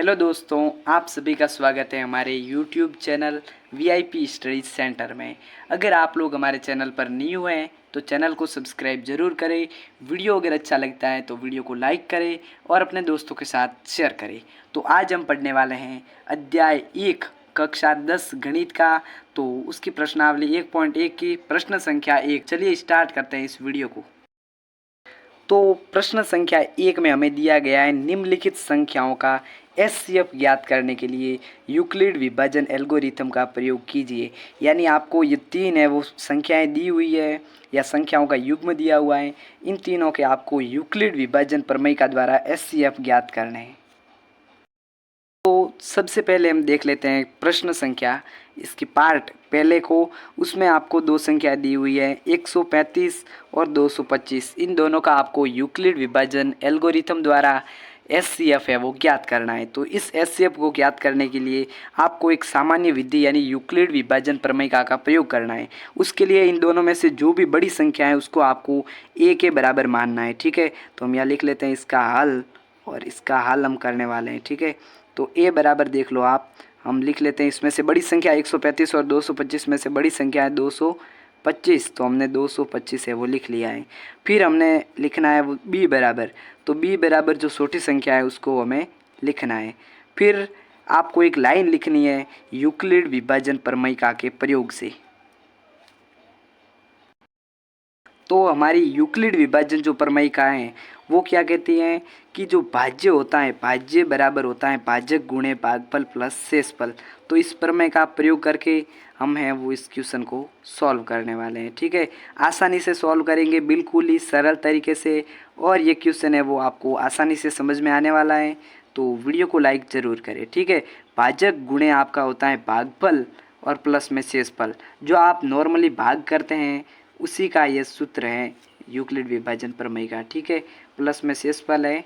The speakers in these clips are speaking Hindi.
हेलो दोस्तों, आप सभी का स्वागत है हमारे YouTube channel VIP studies centre में। अगर आप लोग हमारे चैनल पर न्यू हैं तो चैनल को सब्सक्राइब ज़रूर करें। वीडियो अगर अच्छा लगता है तो वीडियो को लाइक करें और अपने दोस्तों के साथ शेयर करें। तो आज हम पढ़ने वाले हैं अध्याय 1 कक्षा 10 गणित का। तो उसकी प्रश्नावली 1.1 की प्रश्न संख्या 1। चलिए स्टार्ट करते हैं इस वीडियो को। तो प्रश्न संख्या 1 में हमें दिया गया है निम्नलिखित संख्याओं का एचसीएफ ज्ञात करने के लिए यूक्लिड विभाजन एल्गोरिथम का प्रयोग कीजिए। यानी आपको ये तीन है वो संख्याएं दी हुई है या संख्याओं का युग्म दिया हुआ है। इन तीनों के आपको यूक्लिड विभाजन प्रमेय का द्वारा एचसीएफ ज्ञात करने हैं। तो सबसे पहले हम देख लेते हैं प्रश्न संख्या, इसकी पार्ट पहले को। उसमें आपको दो संख्या दी हुई है 135 और 225। इन दोनों का आपको यूक्लिड विभाजन एल्गोरिथम द्वारा एचसीएफ है वो ज्ञात करना है। तो इस एचसीएफ को ज्ञात करने के लिए आपको एक सामान्य विधि यानी यूक्लिड विभाजन प्रमेय का प्रयोग करना है। उसके लिए इन दोनों में से जो भी बड़ी संख्या है उसको आपको ए के बराबर मानना है। ठीक है, तो हम यहाँ लिख लेते हैं इसका हल और इसका हल हम करने वाले हैं। ठीक है, तो ए बराबर देख लो आप, हम लिख लेते हैं इसमें से बड़ी संख्या 135 और 225 में से बड़ी संख्या है 225। तो हमने 225 है वो लिख लिया है। फिर हमने लिखना है वो बी बराबर, तो बी बराबर जो छोटी संख्या है उसको हमें लिखना है। फिर आपको एक लाइन लिखनी है यूक्लिड विभाजन प्रमेय के प्रयोग से। तो हमारी यूक्लिड विभाजन जो प्रमेयिका है वो क्या कहती है कि जो भाज्य होता है भाज्य बराबर होता है भाजक गुणे भागफल प्लस शेषफल। तो इस प्रमेय का प्रयोग करके हम हैं वो इस क्वेश्चन को सॉल्व करने वाले हैं। ठीक है, आसानी से सॉल्व करेंगे, बिल्कुल ही सरल तरीके से, और ये क्वेश्चन है वो आपको आसानी से समझ में आने वाला है। तो वीडियो को लाइक ज़रूर करें। ठीक है, भाजक गुणे आपका होता है भागफल और प्लस में शेषफल। जो आप नॉर्मली भाग करते हैं उसी का ये सूत्र है यूक्लिड विभाजन प्रमेय का। ठीक है, प्लस में शेषफल है,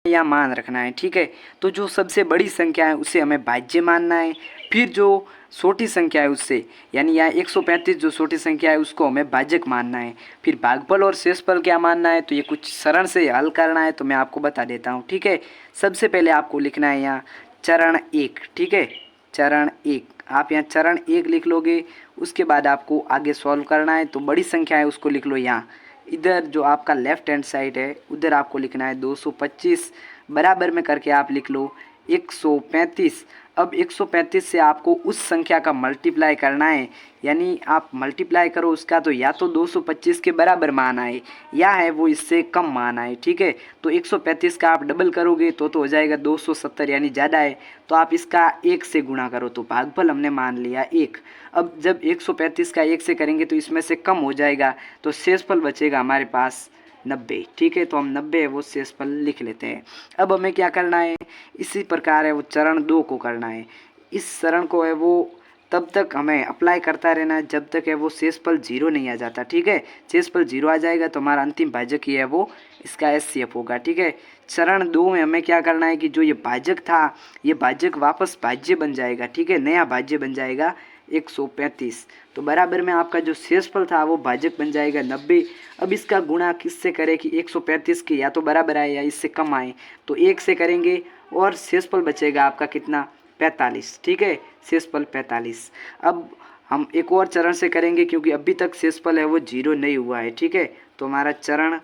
यहाँ मान रखना है। ठीक है, तो जो सबसे बड़ी संख्या है उसे हमें भाज्य मानना है। फिर जो छोटी संख्या है उससे, यानी यहाँ 135 जो छोटी संख्या है उसको हमें भाजक मानना है। फिर भागफल और शेषफल क्या मानना है, तो ये कुछ सरल से हल करना है, तो मैं आपको बता देता हूँ। ठीक है, सबसे पहले आपको लिखना है यहाँ चरण 1। ठीक है, चरण 1 आप यहाँ चरण 1 लिख लोगे। उसके बाद आपको आगे सॉल्व करना है। तो बड़ी संख्या है उसको लिख लो यहाँ, इधर जो आपका लेफ्ट हैंड साइड है उधर आपको लिखना है 225, बराबर में करके आप लिख लो 135। अब 135 से आपको उस संख्या का मल्टीप्लाई करना है, यानी आप मल्टीप्लाई करो उसका, तो या तो 225 के बराबर मान आए या है वो इससे कम मान आए। ठीक है, तो 135 का आप डबल करोगे तो हो जाएगा 270, यानी ज़्यादा है, तो आप इसका 1 से गुणा करो। तो भागफल हमने मान लिया 1। अब जब 135 का 1 से करेंगे तो इसमें से कम हो जाएगा, तो शेषफल बचेगा हमारे पास 90। ठीक है, तो हम 90 है वो शेषफल लिख लेते हैं। अब हमें क्या करना है, इसी प्रकार है वो चरण 2 को करना है। इस चरण को है वो तब तक हमें अप्लाई करता रहना है जब तक है वो शेषफल 0 नहीं आ जाता। ठीक है, शेषफल 0 आ जाएगा तो हमारा अंतिम भाजक ही है वो इसका एचसीएफ होगा। ठीक है, चरण 2 में हमें क्या करना है कि जो ये भाजक था ये भाजक वापस भाज्य बन जाएगा। ठीक है, नया भाज्य बन जाएगा 135। तो बराबर में आपका जो शेषफल था वो भाजक बन जाएगा 90। अब इसका गुणा किससे करें कि 135 के या तो बराबर आए या इससे कम आए, तो 1 से करेंगे और शेषफल बचेगा आपका कितना, 45। ठीक है, शेषफल 45। अब हम एक और चरण से करेंगे क्योंकि अभी तक शेषफल है वो 0 नहीं हुआ है। ठीक है, तो हमारा चरण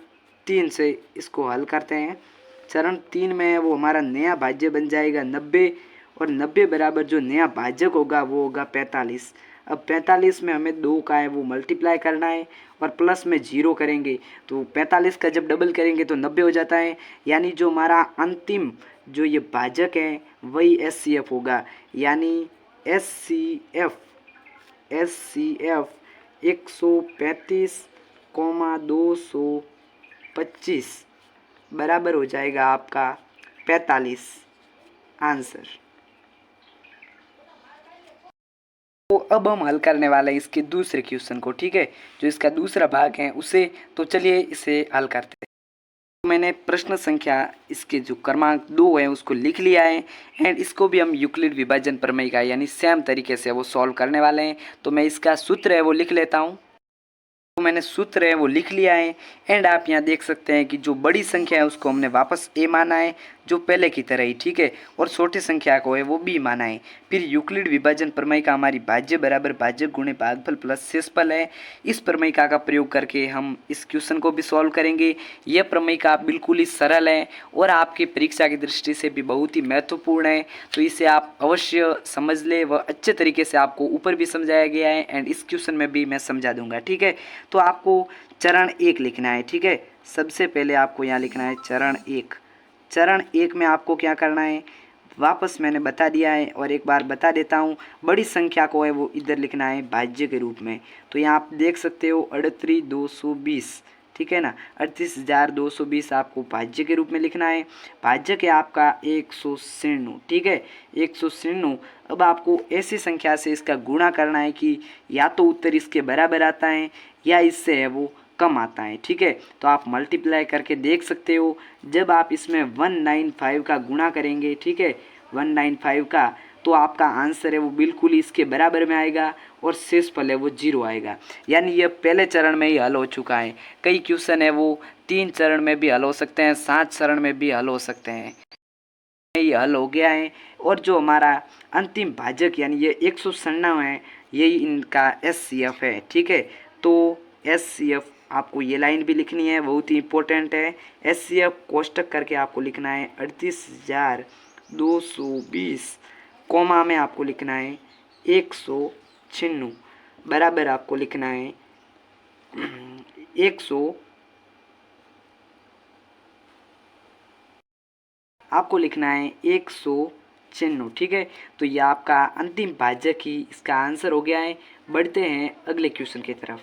3 से इसको हल करते हैं। चरण 3 में वो हमारा नया भाज्य बन जाएगा 90, और 90 बराबर जो नया भाजक होगा वो होगा 45। अब 45 में हमें 2 का है वो मल्टीप्लाई करना है और प्लस में 0 करेंगे, तो 45 का जब डबल करेंगे तो 90 हो जाता है, यानी जो हमारा अंतिम जो ये भाजक है वही एचसीएफ होगा। यानी एचसीएफ 135,225 बराबर हो जाएगा आपका 45 आंसर। तो अब हम हल करने वाले हैं इसके दूसरे क्वेश्चन को। ठीक है, जो इसका दूसरा भाग है उसे, तो चलिए इसे हल करते हैं। तो मैंने प्रश्न संख्या इसके जो क्रमांक 2 है उसको लिख लिया है, एंड इसको भी हम यूक्लिड विभाजन प्रमेय का यानी सेम तरीके से वो सॉल्व करने वाले हैं। तो मैं इसका सूत्र है वो लिख लेता हूँ। तो मैंने सूत्र है वो लिख लिया है। एंड आप यहाँ देख सकते हैं कि जो बड़ी संख्या है उसको हमने वापस ए माना है जो पहले की तरह ही, ठीक है, और छोटी संख्या को है वो बी माना है। फिर यूक्लिड विभाजन प्रमेयिका हमारी भाज्य बराबर भाजक गुणे भागफल प्लस शेषफल है। इस प्रमेयिका का प्रयोग करके हम इस क्वेश्चन को भी सॉल्व करेंगे। यह प्रमेयिका बिल्कुल ही सरल है और आपकी परीक्षा की दृष्टि से भी बहुत ही महत्वपूर्ण है, तो इसे आप अवश्य समझ ले। वह अच्छे तरीके से आपको ऊपर भी समझाया गया है एंड इस क्वेश्चन में भी मैं समझा दूंगा, ठीक है। तो आपको चरण 1 लिखना है, ठीक है। सबसे पहले आपको यहाँ लिखना है चरण 1। चरण 1 में आपको क्या करना है, वापस मैंने बता दिया है और एक बार बता देता हूँ। बड़ी संख्या को है वो इधर लिखना है भाज्य के रूप में। तो यहाँ आप देख सकते हो 38,220, ठीक है ना, 38,220 आपको भाज्य के रूप में लिखना है। भाज्य है आपका 196, ठीक है, 196। अब आपको ऐसी संख्या से इसका गुणा करना है कि या तो उत्तर इसके बराबर आता है या इससे है वो कम आता है, ठीक है। तो आप मल्टीप्लाई करके देख सकते हो। जब आप इसमें 195 का गुणा करेंगे, ठीक है, 195 का, तो आपका आंसर है वो बिल्कुल ही इसके बराबर में आएगा और शेषफल है वो 0 आएगा। यानी यह पहले चरण में ही हल हो चुका है। कई क्वेश्चन है वो 3 चरण में भी हल हो सकते हैं, 7 चरण में भी हल हो सकते हैं। ये हल हो गया है। और जो हमारा अंतिम भाजक यानी ये 196 है, यही इनका SCF है, ठीक है। तो SCF आपको ये लाइन भी लिखनी है, बहुत ही इंपॉर्टेंट है। SCF कोष्टक करके आपको लिखना है 38,220, कॉमा में आपको लिखना है 196, बराबर आपको लिखना है 100, आपको लिखना है 196, ठीक है। तो ये आपका अंतिम भाजक ही इसका आंसर हो गया है। बढ़ते हैं अगले क्वेश्चन की तरफ।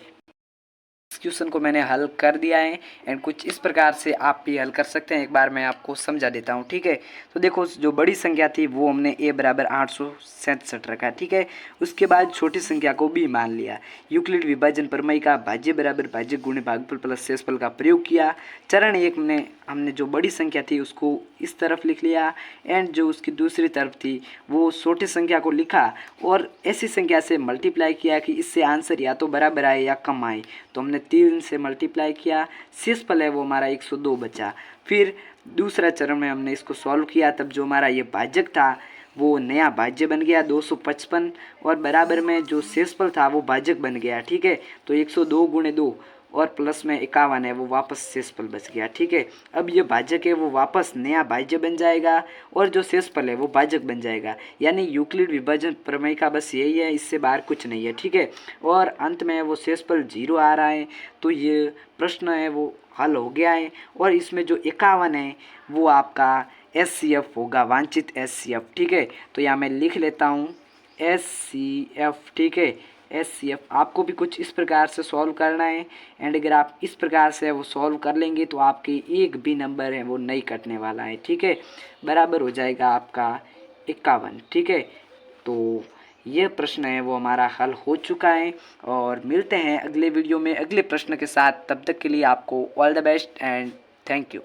इस क्वेश्चन को मैंने हल कर दिया है एंड कुछ इस प्रकार से आप भी हल कर सकते हैं। एक बार मैं आपको समझा देता हूँ, ठीक है। तो देखो जो बड़ी संख्या थी वो हमने a बराबर 867 रखा, ठीक है। उसके बाद छोटी संख्या को b मान लिया। यूक्लिड विभाजन प्रमेयिका भाज्य बराबर भाजक गुणे भागफल प्लस शेषफल का प्रयोग किया। चरण 1 में हमने जो बड़ी संख्या थी उसको इस तरफ लिख लिया एंड जो उसकी दूसरी तरफ थी वो छोटी संख्या को लिखा और ऐसी संख्या से मल्टीप्लाई किया कि इससे आंसर या तो बराबर आए या कम आए। तो हमने 3 से मल्टीप्लाई किया, शेषफल है वो हमारा 102 बचा। फिर दूसरा चरण में हमने इसको सॉल्व किया, तब जो हमारा ये भाजक था वो नया भाज्य बन गया 255 और बराबर में जो शेषफल था वो भाजक बन गया, ठीक है। तो 102 गुणे 2 और प्लस में 51 है वो वापस शेषफल बच गया, ठीक है। अब ये भाजक है वो वापस नया भाज्य बन जाएगा और जो शेषफल है वो भाजक बन जाएगा। यानी यूक्लिड विभाजन प्रमेय का बस यही है, इससे बाहर कुछ नहीं है, ठीक है। और अंत में वो शेषफल 0 आ रहा है। तो ये प्रश्न है वो हल हो गया है और इसमें जो 51 है वो आपका SCF होगा, वांछित SCF, ठीक है। तो यहाँ मैं लिख लेता हूँ SCF, ठीक है। SCF आपको भी कुछ इस प्रकार से सॉल्व करना है एंड अगर आप इस प्रकार से वो सॉल्व कर लेंगे तो आपके एक भी नंबर है वो नहीं कटने वाला है, ठीक है। बराबर हो जाएगा आपका 51, ठीक है। तो ये प्रश्न है वो हमारा हल हो चुका है और मिलते हैं अगले वीडियो में अगले प्रश्न के साथ। तब तक के लिए आपको all the best and thank you.